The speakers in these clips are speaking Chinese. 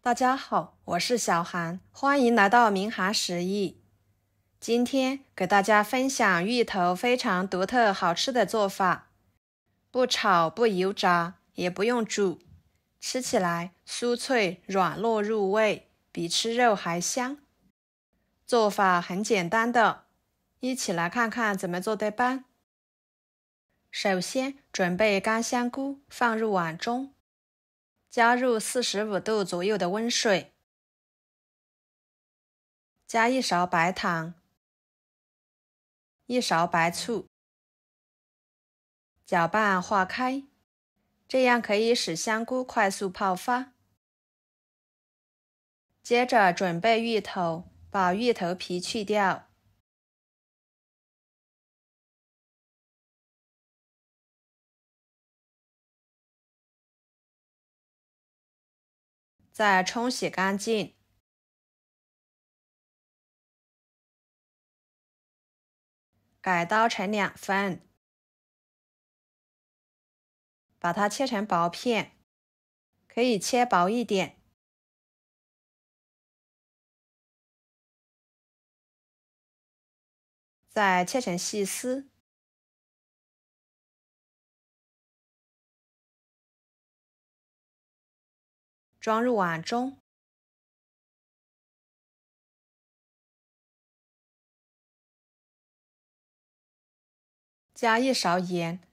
大家好，我是小韩，欢迎来到明涵食艺。今天给大家分享芋头非常独特好吃的做法，不炒不油炸，也不用煮，吃起来酥脆软糯入味，比吃肉还香。做法很简单的，一起来看看怎么做的吧。首先准备干香菇放入碗中，加入45度左右的温水，加1勺白糖，1勺白醋，搅拌化开，这样可以使香菇快速泡发。接着准备芋头，把芋头皮去掉，再冲洗干净，改刀成2份，把它切成薄片，可以切薄一点。再切成细丝，装入碗中，加1勺盐，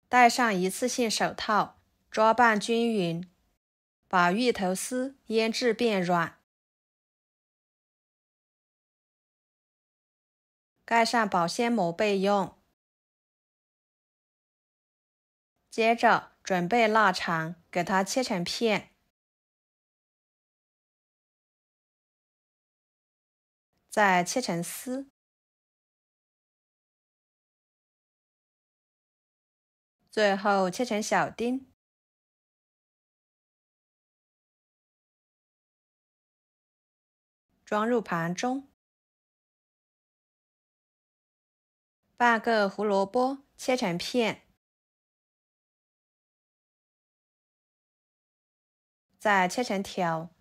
戴上一次性手套，抓拌均匀，把芋头丝腌制变软，盖上保鲜膜备用。接着准备腊肠，给它切成片，再切成丝，最后切成小丁，装入盘中。半个胡萝卜切成片，再切成条，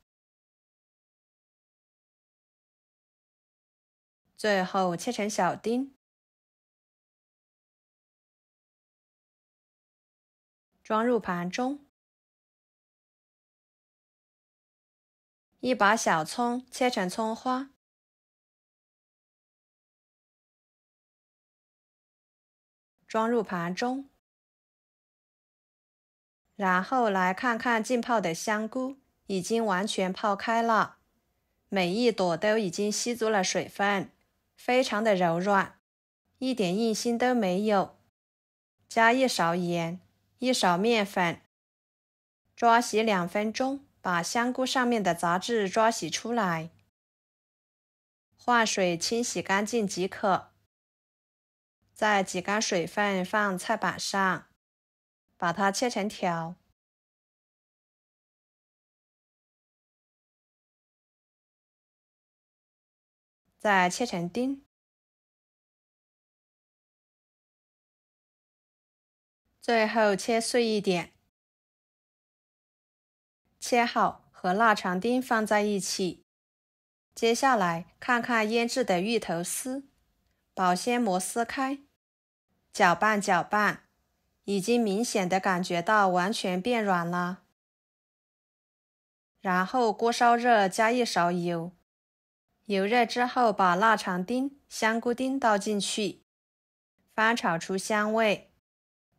最后切成小丁，装入盘中。一把小葱切成葱花，装入盘中。然后来看看浸泡的香菇，已经完全泡开了，每一朵都已经吸足了水分，非常的柔软，一点硬心都没有。加1勺盐，1勺面粉，抓洗2分钟，把香菇上面的杂质抓洗出来，换水清洗干净即可。再挤干水分放菜板上，把它切成条，再切成丁，最后切碎一点。切好和腊肠丁放在一起。接下来看看腌制的芋头丝，保鲜膜撕开，搅拌搅拌，已经明显的感觉到完全变软了。然后锅烧热，加1勺油，油热之后把腊肠丁、香菇丁倒进去，翻炒出香味，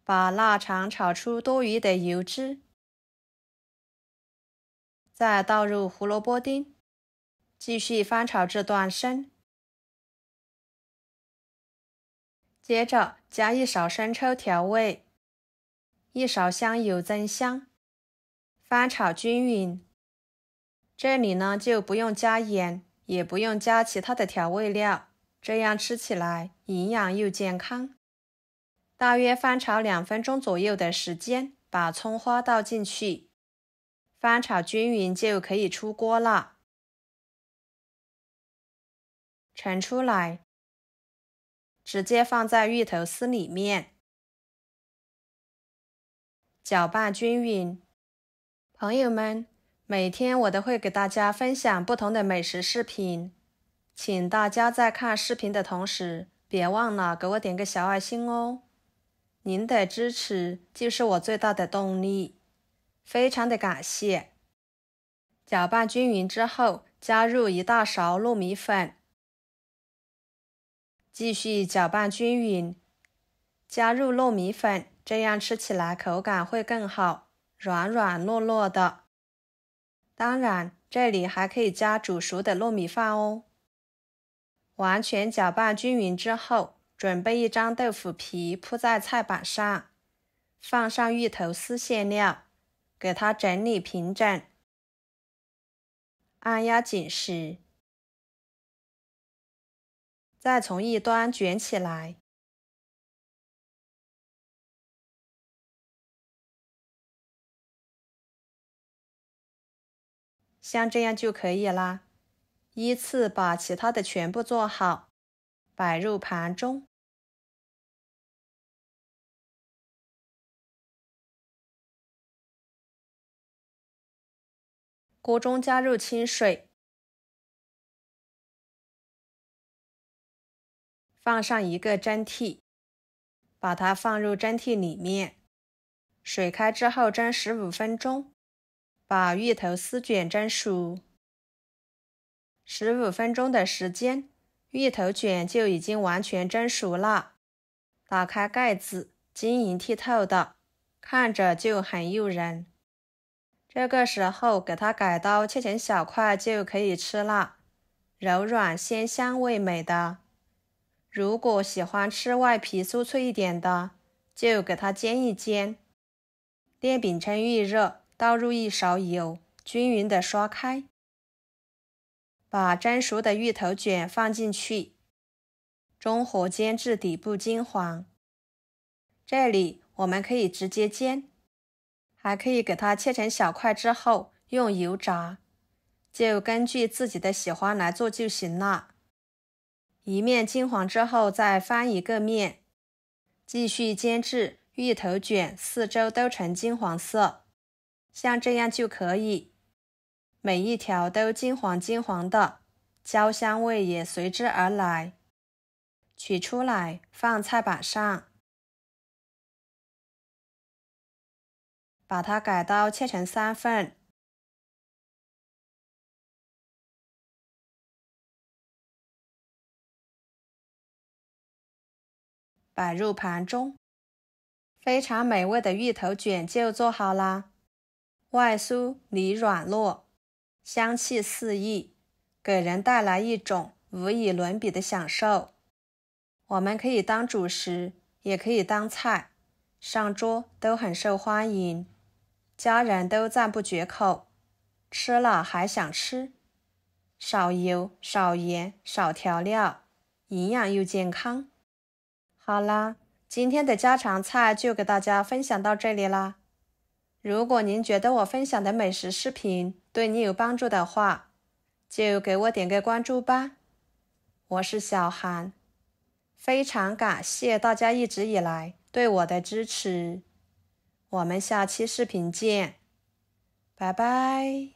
把腊肠炒出多余的油脂，再倒入胡萝卜丁，继续翻炒至断生。接着加1勺生抽调味，1勺香油增香，翻炒均匀。这里呢就不用加盐，也不用加其他的调味料，这样吃起来营养又健康。大约翻炒2分钟左右的时间，把葱花倒进去，翻炒均匀就可以出锅了。盛出来，直接放在芋头丝里面，搅拌均匀，朋友们，每天我都会给大家分享不同的美食视频，请大家在看视频的同时，别忘了给我点个小爱心哦。您的支持就是我最大的动力，非常的感谢。搅拌均匀之后，加入1大勺糯米粉，继续搅拌均匀，加入糯米粉，这样吃起来口感会更好，软软糯糯的。当然，这里还可以加煮熟的糯米饭哦。完全搅拌均匀之后，准备1张豆腐皮铺在菜板上，放上芋头丝馅料，给它整理平整，按压紧实，再从一端卷起来，像这样就可以啦。依次把其他的全部做好，摆入盘中。锅中加入清水，放上1个蒸屉，把它放入蒸屉里面。水开之后蒸15分钟，把芋头丝卷蒸熟。15分钟的时间，芋头卷就已经完全蒸熟了。打开盖子，晶莹剔透的，看着就很诱人。这个时候给它改刀切成小块就可以吃了，柔软鲜香味美的。如果喜欢吃外皮酥脆一点的，就给它煎一煎。电饼铛预热，倒入1勺油，均匀的刷开。把蒸熟的芋头卷放进去，中火煎至底部金黄。这里我们可以直接煎，还可以给它切成小块之后用油炸，就根据自己的喜欢来做就行了。一面金黄之后再翻一个面，继续煎至芋头卷四周都呈金黄色，像这样就可以。每一条都金黄金黄的，焦香味也随之而来。取出来放菜板上，把它改刀切成3份，摆入盘中。非常美味的芋头卷就做好啦，外酥里软糯，香气四溢，给人带来一种无以伦比的享受。我们可以当主食，也可以当菜，上桌都很受欢迎，家人都赞不绝口，吃了还想吃。少油、少盐、少调料，营养又健康。好啦，今天的家常菜就给大家分享到这里啦。如果您觉得我分享的美食视频对你有帮助的话，就给我点个关注吧。我是小韩，非常感谢大家一直以来对我的支持。我们下期视频见，拜拜。